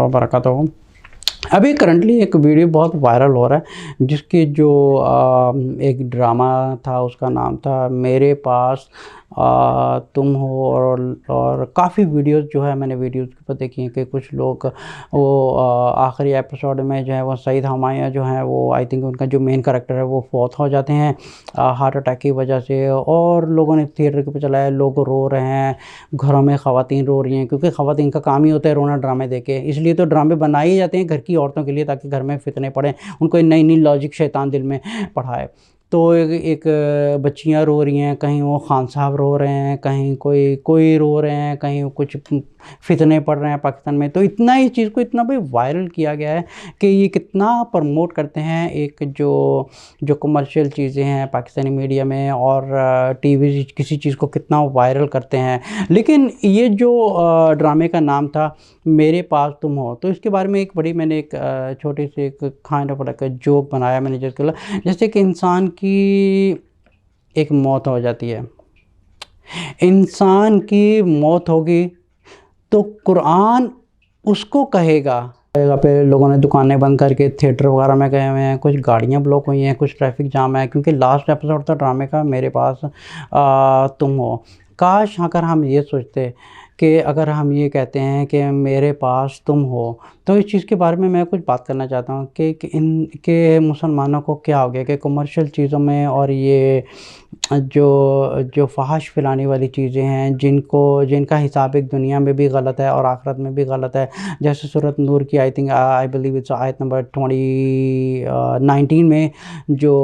वबरकातुहू। अभी करंटली एक वीडियो बहुत वायरल हो रहा है जिसकी जो एक ड्रामा था, उसका नाम था मेरे पास तुम हो। और काफ़ी वीडियोस जो है मैंने वीडियोस के ऊपर देखी हैं कि कुछ लोग वो आखिरी एपिसोड में जो है वो सईद हमाया जो है वो आई थिंक उनका जो मेन कैरेक्टर है वो फौत हो जाते हैं हार्ट अटैक की वजह से। और लोगों ने थिएटर के ऊपर चलाया, लोग रो रहे हैं, घरों में ख़वातीन रो रही हैं क्योंकि ख़वातीन का काम ही होता है रोना ड्रामे देखे। इसलिए तो ड्रामे बनाए ही जाते हैं घर की औरतों के लिए ताकि घर में फितने पड़ें, उनको नई नई लॉजिक शैतान दिल में पढ़ाए। तो एक बच्चियाँ रो रही हैं, कहीं वो खान साहब रो रहे हैं, कहीं कोई कोई रो रहे हैं, कहीं कुछ फितने पड़ रहे हैं पाकिस्तान में। तो इतना इस चीज़ को इतना भाई वायरल किया गया है कि ये कितना प्रमोट करते हैं एक जो कमर्शियल चीज़ें हैं पाकिस्तानी मीडिया में, और टीवी किसी चीज़ को कितना वायरल करते हैं। लेकिन ये जो ड्रामे का नाम था मेरे पास तुम हो, तो इसके बारे में मैंने एक छोटी सी एक काइंड ऑफ लाइक जोक बनाया मैंने, जैसे कि इंसान की एक मौत हो जाती है, इंसान की मौत होगी तो कुरान उसको कहेगा। पे लोगों ने दुकानें बंद करके थिएटर वगैरह में गए हुए हैं, कुछ गाड़ियां ब्लॉक हुई हैं, कुछ ट्रैफिक जाम है क्योंकि लास्ट एपिसोड था ड्रामे का मेरे पास तुम हो। काश अगर हम ये सोचते कि अगर हम ये कहते हैं कि मेरे पास तुम हो, तो इस चीज़ के बारे में मैं कुछ बात करना चाहता हूँ कि इन के मुसलमानों को क्या हो गया कि कमर्शियल चीज़ों में और ये जो फहाश फैलाने वाली चीज़ें हैं जिनका हिसाब एक दुनिया में भी गलत है और आखिरत में भी गलत है। जैसे सूरत नूर की I think I believe it's आयत नंबर 19 में जो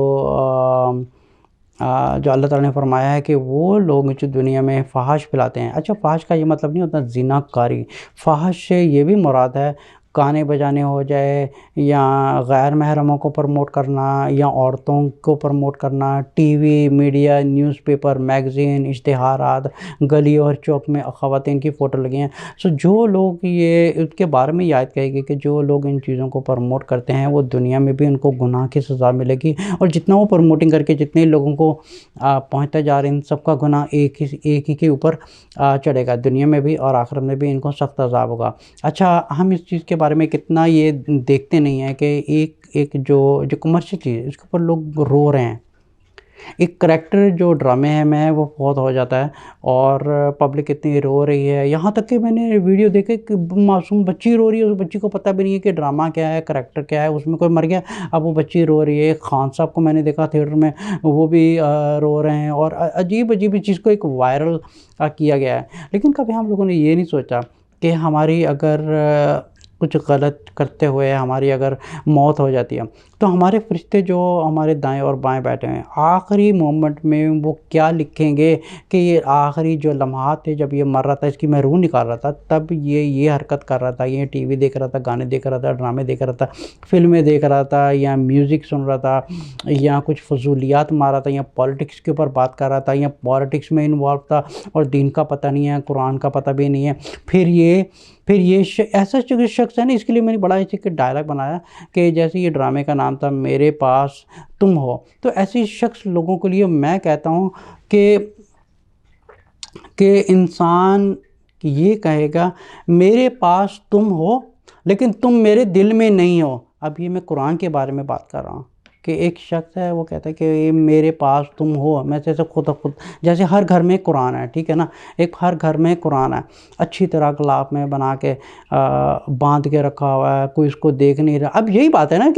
अल्लाह ताला ने फरमाया है कि वो लोग जो दुनिया में फहाश फैलाते हैं। अच्छा, फहाश का ये मतलब नहीं होता ज़िनाकारी, फहाश से ये भी मुराद है गाने बजाने हो जाए, या गैर महरमों को प्रमोट करना, या औरतों को प्रमोट करना, टीवी मीडिया न्यूज़पेपर मैगज़ीन इश्तिहारात, गली और चौक में ख़वातीन की फ़ोटो लगी हैं। सो जो लोग ये उसके बारे में याद कहेगी कि जो लोग इन चीज़ों को प्रमोट करते हैं वो दुनिया में भी उनको गुनाह की सज़ा मिलेगी, और जितना वो प्रमोटिंग करके जितने लोगों को पहुँचता जा रहे हैं इन सबका गुनाह एक ही के ऊपर चढ़ेगा, दुनिया में भी और आखिरत में भी इनको सख्त अज़ाब होगा। अच्छा, हम इस चीज़ के बारे में कितना ये देखते नहीं हैं कि एक जो कमर्शियल चीज़ है उसके ऊपर लोग रो रहे हैं। एक करैक्टर जो ड्रामे है में वो बहुत हो जाता है और पब्लिक इतनी रो रही है, यहाँ तक कि मैंने वीडियो देखे कि मासूम बच्ची रो रही है, उस बच्ची को पता भी नहीं है कि ड्रामा क्या है, करैक्टर क्या है, उसमें कोई मर गया अब वो बच्ची रो रही है। खान साहब को मैंने देखा थिएटर में, वो भी रो रहे हैं, और अजीब अजीब चीज़ को एक वायरल किया गया है। लेकिन कभी हम लोगों ने ये नहीं सोचा कि हमारी अगर कुछ गलत करते हुए हमारी अगर मौत हो जाती है तो हमारे फरिश्ते जो हमारे दाएं और बाएं बैठे हैं आखिरी मोमेंट में वो क्या लिखेंगे कि ये आखिरी जो लम्हात थे जब ये मर रहा था, इसकी मैं रूह निकाल रहा था, तब ये हरकत कर रहा था, ये टीवी देख रहा था, गाने देख रहा था, ड्रामे देख रहा था, फिल्में देख रहा था, या म्यूज़िक सुन रहा था, या कुछ फजूलियात मार रहा था, या पॉलिटिक्स के ऊपर बात कर रहा था, या पॉलिटिक्स में इन्वॉल्व था और दीन का पता नहीं है, कुरान का पता भी नहीं है। फिर ये ऐसा जो शख्स है ना, इसके लिए मैंने बड़ा एक डायलॉग बनाया कि जैसे ये ड्रामे का नाम था मेरे पास तुम हो, तो ऐसे शख्स लोगों के लिए मैं कहता हूँ कि इंसान ये कहेगा मेरे पास तुम हो लेकिन तुम मेरे दिल में नहीं हो। अब ये मैं कुरान के बारे में बात कर रहा हूँ कि एक शख्स है वो कहता है कि मेरे पास तुम हो, मैं जैसे खुद जैसे हर घर में कुरान है, ठीक है ना, एक हर घर में कुरान है, अच्छी तरह गिलाफ में बना के बांध के रखा हुआ है, कोई इसको देख नहीं रहा। अब यही बात है ना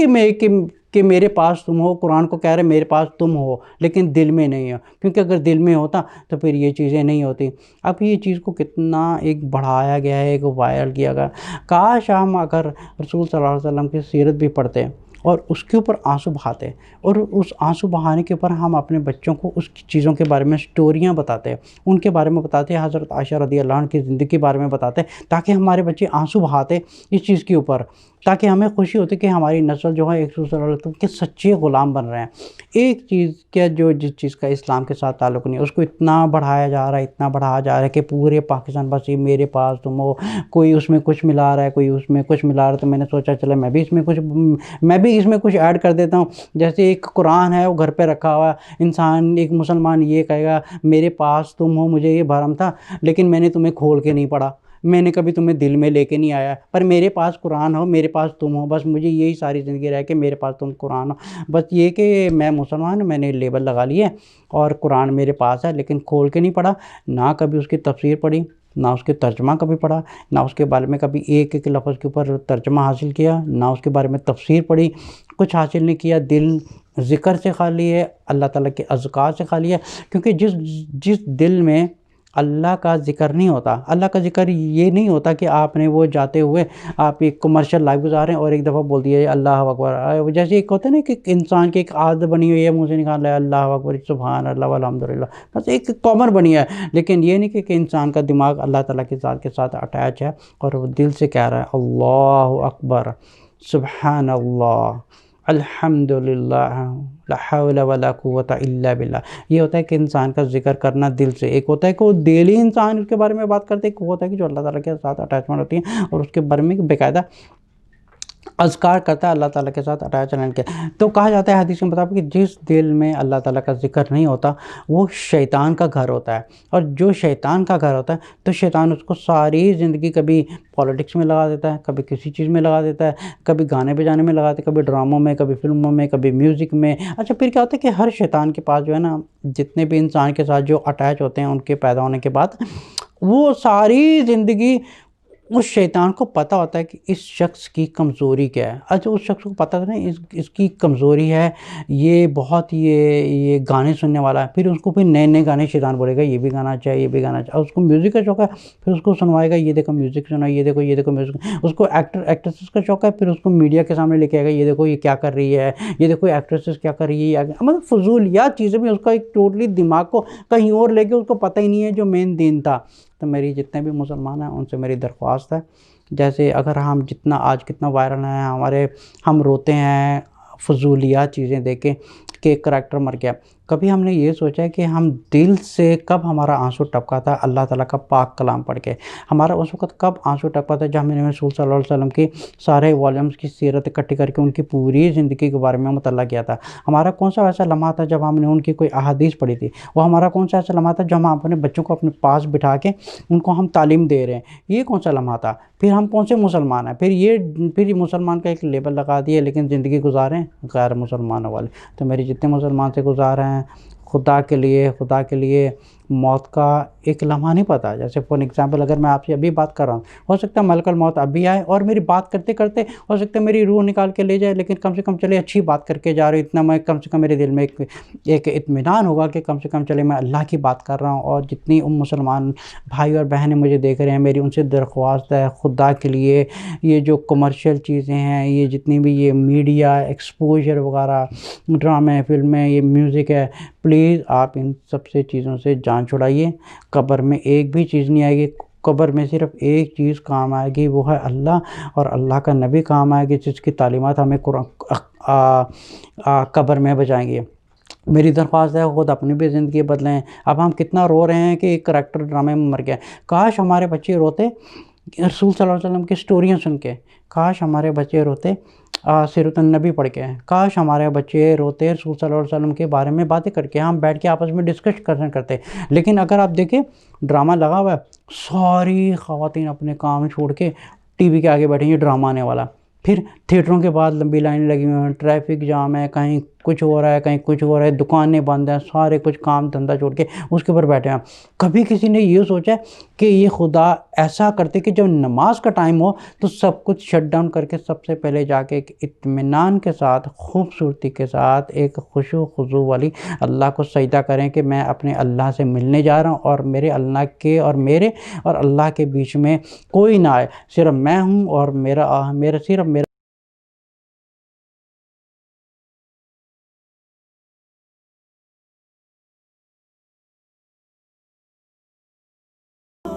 कि मेरे पास तुम हो, कुरान को कह रहे मेरे पास तुम हो लेकिन दिल में नहीं हो, क्योंकि अगर दिल में होता तो फिर ये चीज़ें नहीं होती। अब ये चीज़ को कितना एक बढ़ाया गया है, एक वायरल किया गया। काश हम अगर रसूल सल्लल्लाहु अलैहि वसल्लम की सीरत भी पढ़ते और उसके ऊपर आंसू बहाते, और उस आंसू बहाने के ऊपर हम अपने बच्चों को उस चीज़ों के बारे में स्टोरियाँ बताते, उनके बारे में बताते, हज़रत आयशा रज़ी अल्लाह अन्हा की ज़िंदगी के बारे में बताते, ताकि हमारे बच्चे आंसू बहाते इस चीज़ के ऊपर, ताकि हमें खुशी होती कि हमारी नस्ल जो है एक रसूल के सच्चे ग़ुलाम बन रहे हैं। एक चीज़ क्या जो जिस चीज़ का इस्लाम के साथ ताल्लुक़ नहीं है उसको इतना बढ़ाया जा रहा है, इतना बढ़ाया जा रहा है कि पूरे पाकिस्तान बस ये मेरे पास तुम हो, कोई उसमें कुछ मिला रहा है, कोई उसमें कुछ मिला रहा है। तो मैंने सोचा चलो मैं भी इसमें कुछ ऐड कर देता हूँ। जैसे एक कुरान है वो घर पे रखा हुआ है, इंसान एक मुसलमान ये कहेगा मेरे पास तुम हो, मुझे ये भरम था लेकिन मैंने तुम्हें खोल के नहीं पढ़ा, मैंने कभी तुम्हें दिल में लेके नहीं आया, पर मेरे पास कुरान हो, मेरे पास तुम हो, बस मुझे यही सारी ज़िंदगी रह के मेरे पास तुम कुरान हो। बस ये कि मैं मुसलमान हूँ, मैंने लेबल लगा लिया और कुरान मेरे पास है, लेकिन खोल के नहीं पढ़ा, ना कभी उसकी तफसीर पढ़ी, ना उसके तर्जमा कभी पढ़ा, ना उसके बारे में कभी एक एक लफ्ज़ के ऊपर तर्जमा हासिल किया, ना उसके बारे में तफसीर पढ़ी, कुछ हासिल नहीं किया। दिल ज़िक्र से खाली है, अल्लाह ताला के अज़कार से खाली है। क्योंकि जिस जिस दिल में अल्लाह का ज़िक्र नहीं होता, अल्लाह का ज़िक्र ये नहीं होता कि आपने वो जाते हुए आप एक कमर्शियल लाइफ गुजार रहे हैं और एक दफ़ा बोल दिया अल्लाह अकबर। जैसे एक होता है ना कि इंसान की एक आदत बनी हुई है, मुँह से निकाल रहा है अल्लाह अकबर, सुभान अल्लाह वल्हम्दुलिल्लाह, बस एक कॉमन बनी है। लेकिन ये नहीं कि इंसान का दिमाग अल्लाह ताला की ज़ात के साथ अटैच है और वो दिल से कह रहा है अल्लाहु अकबर, सुभान अल्लाह, अल्हम्दुलिल्लाह, ला हौला वला कुव्वता इल्ला बिल्लाह। ये होता है कि इंसान का ज़िक्र करना दिल से। एक होता है कि वो डेली इंसान उसके बारे में बात करते हैं, एक होता है कि जो अल्लाह ताला के साथ अटैचमेंट होती है और उसके बारे में बाकायदा अज़कार करता है अल्लाह ताला के साथ अटैच रहने के। तो कहा जाता है हदीस के मुताबिक कि जिस दिल में अल्लाह ताला का ज़िक्र नहीं होता वो शैतान का घर होता है, और जो शैतान का घर होता है तो शैतान उसको सारी ज़िंदगी कभी पॉलिटिक्स में लगा देता है, कभी किसी चीज़ में लगा देता है, कभी गाने बजाने में लगा देता है, कभी ड्रामों में, कभी फ़िल्मों में, कभी म्यूज़िक में। अच्छा, फिर क्या होता है कि हर शैतान के पास जो है ना, जितने भी इंसान के साथ जो अटैच होते हैं उनके पैदा होने के बाद, वो सारी ज़िंदगी उस शैतान को पता होता है कि इस शख्स की कमज़ोरी क्या है। अच्छा, उस शख्स को पता था ना इसकी कमज़ोरी है, ये बहुत ये गाने सुनने वाला है, फिर उसको फिर नए-नए गाने शैतान बोलेगा ये भी गाना अच्छा है, ये भी गाना अच्छा है। उसको म्यूज़िक का शौक है, फिर उसको सुनवाएगा ये देखो म्यूज़िक सुना, ये देखो म्यूज़िक। उसको एक्ट्रेसेस का शौक है, फिर उसको मीडिया के सामने लेके आएगा, ये देखो ये क्या कर रही है, ये देखो एक्ट्रेसेस क्या कर रही है, मतलब फ़ुज़ूलियात चीज़ें में उसका एक टोटली दिमाग को कहीं और लेके उसको पता ही नहीं है जो मेन दीन था। तो मेरी जितने भी मुसलमान हैं उनसे मेरी दरख्वास्त है, जैसे अगर हम जितना आज कितना वायरल है हमारे, हम रोते हैं फ़ुज़ूलियात चीज़ें देख के कि एक करैक्टर मर गया, कभी हमने ये सोचा है कि हम दिल से कब हमारा आंसू टपका था अल्लाह ताला का पाक कलाम पढ़ के? हमारा उस वक़्त कब आंसू टपका था जब हमने रसूल सल्लल्लाहु अलैहि वसल्लम की सारे वॉल्यूम्स की सीरत इकट्ठी करके उनकी पूरी ज़िंदगी के बारे में मुतल्ला किया था? हमारा कौन-सा ऐसा लम्हा था जब हमने उनकी कोई अहादीस पढ़ी थी? वो हमारा कौन-सा ऐसा लम्हा था जब हम अपने बच्चों को अपने पास बिठा के उनको हम तालीम दे रहे हैं? ये कौन-सा लम्हा था? फिर हम कौन से मुसलमान हैं? फिर ये मुसलमान का एक लेबल लगा दिया, लेकिन ज़िंदगी गुज़ारें गैर मुसलमानों वाले। तो मेरे जितने मुसलमान से गुज़ार हैं, खुदा के लिए मौत का एक लम्हा नहीं पता। जैसे फॉर एग्ज़ाम्पल अगर मैं आपसे अभी बात कर रहा हूँ, हो सकता है मलकुल मौत अभी आए और मेरी बात करते-करते हो सकता है मेरी रूह निकाल के ले जाए, लेकिन कम से कम चलिए अच्छी बात करके जा रही हूँ, इतना मैं कम से कम मेरे दिल में एक इत्मीनान होगा कि कम से कम चलिए मैं अल्लाह की बात कर रहा हूँ। और जितनी मुसलमान भाई और बहनें मुझे देख रहे हैं, मेरी उनसे दरख्वास्त है खुदा के लिए, ये जो कमर्शियल चीज़ें हैं, ये जितनी भी ये मीडिया एक्सपोज़र वगैरह, ड्रामे, फ़िल्में, ये म्यूज़िक है, प्लीज़ आप इन सब से चीज़ों से जान छुड़ाइए। कब्र में एक भी चीज़ नहीं आएगी, कब्र में सिर्फ़ एक चीज़ काम आएगी, वो है अल्लाह और अल्लाह का नबी काम आएगी, जिसकी तालीमात हमें कब्र में बचाएँगी। मेरी दरख्वास्त है खुद अपनी भी ज़िंदगी बदलें। अब हम कितना रो रहे हैं कि एक करैक्टर ड्रामे में मर गया। काश हमारे बच्चे रोते रसूल सल्लल्लाहु अलैहि वसल्लम की स्टोरियाँ सुन के, काश हमारे बच्चे रोते सीरतुन नबी पढ़ के, काश हमारे बच्चे रोते रसूल सल्लल्लाहु अलैहि वसल्लम के बारे में बातें करके, हम बैठ के आपस में डिस्कशन करते। लेकिन अगर आप देखें ड्रामा लगा हुआ है, सारी ख़वातीन अपने काम छोड़ के टीवी के आगे बैठी हैं ड्रामा आने वाला। फिर थिएटरों के बाद लंबी लाइनें लगी हुई हैं, ट्रैफ़िक जाम है, कहीं कुछ हो रहा है, कहीं कुछ हो रहा है, दुकानें बंद हैं, सारे कुछ काम धंधा छोड़ के उसके ऊपर बैठे हैं। कभी किसी ने ये सोचा है कि ये खुदा ऐसा करते कि जब नमाज का टाइम हो तो सब कुछ शट डाउन करके सबसे पहले जाके एक इत्मीनान के साथ, खूबसूरती के साथ, एक खुशू खुजू वाली अल्लाह को सजदा करें कि मैं अपने अल्लाह से मिलने जा रहा हूँ और मेरे अल्लाह के और मेरे और अल्लाह के बीच में कोई ना आए, सिर्फ़ मैं हूँ और मेरा सिर्फ़ मेरा